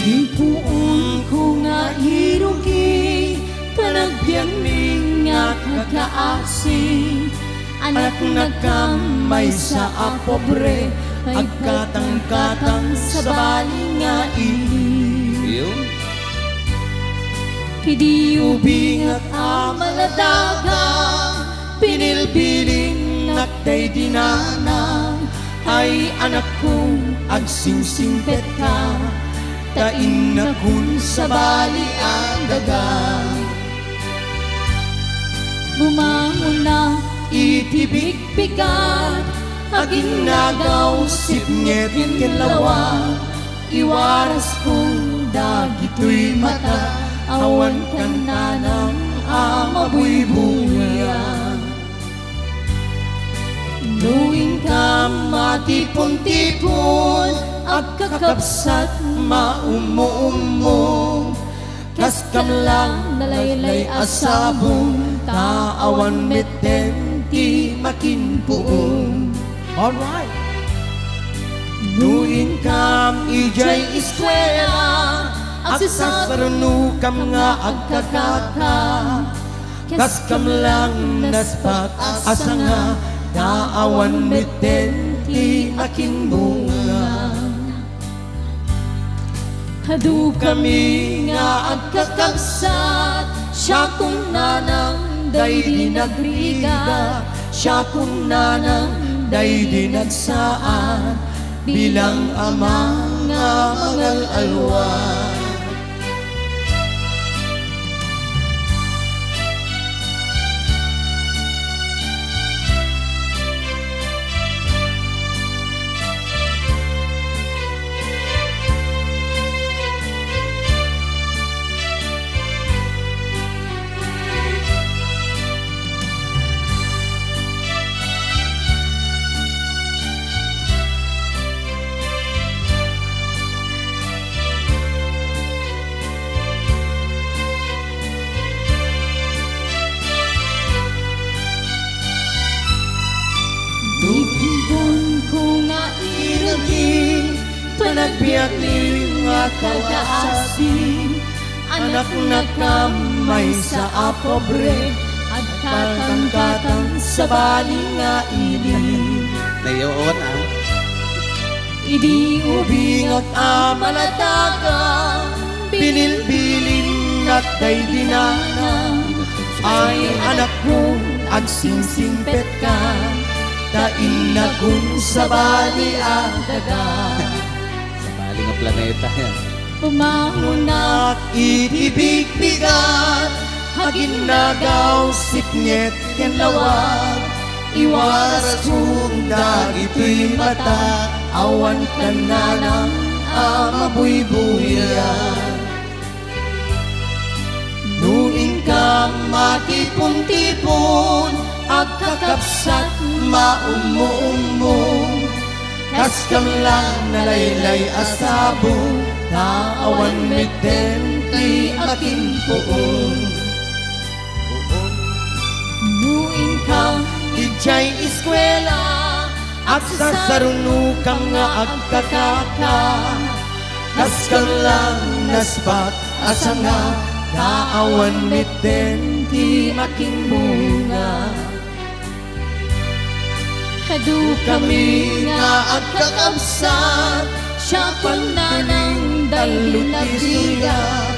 Ipuon ko nga irugi, panagbiag mi nga kakaasi. Anak nagkamay sa apobre, agkatang-katang sa bali nga ili. Kidi ubing at amaladaga, pinilbiling naktay dinanang. Ay anak kong agsingsingpet ka, tain na kun sa bali ang dagang. Bumangon na itibig bigat, aginagaw sipnget kinlawa. Iwaras kong dagito'y mata, awan ka na ng amabuybuyan. Nuing ka matipon-tipon, at kakapsat maumo-umo. Kas kam lang nalaylay asabong, taawan meten ti makinpuong. Alright. Nuing kam ijay eskwela, at sasarunu kam nga agkakaka. Kas kam lang naspak asa nga, taawan meten ti makinbunga. Hadu kami nga agkakabsat, siya kung nanang day di nagriga, siya kung nanang day di nagsaan, bilang ama nga mangal-alwa. Ipon ko nga irugi, panagbiag ni nga kakaasi. Anak nakamay sa apobre, at katang-katang sa bali nga ili. Nayoon Idi ubing at amaladaga, bilil-bilin at day dinanang. Ay anak kong agsingsingpet ka, tain na kung sa bali ang daga. Sa bali nga planeta yan. Pumangon at itibig bigat, haginagaw sipnyet kenlawag. Iwaras kung dagito'y mata, awan ka na ng amabuybuyan. Nuing ka matipon-tipon, agkakapsat maumo-umo. Kas kam lang nalaylay asabong, taawan meten ti makinpuong. Nuing ka ijay eskwela, at sasarunu kam nga agkakaka. Kas kam lang naspak asa nga, taawan meten ti makinbunga. Hadu kami nga agkakabsat, siya kung nanang day di nagbigat,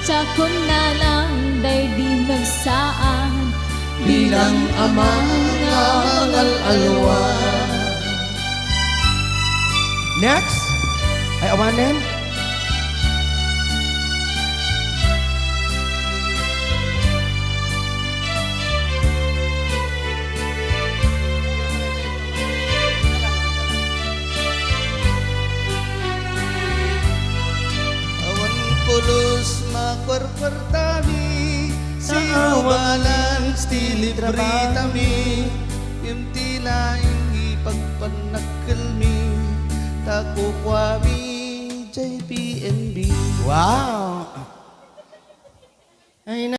siya kung nanang day di nagsaan, bilang ama nga mangal-alwa. Next, ay awanen. Pulos makwarkwartami, sa awalan stili britami, yung tila hindi pagpanakalmi, takukwami JPNB. Wow. Ay,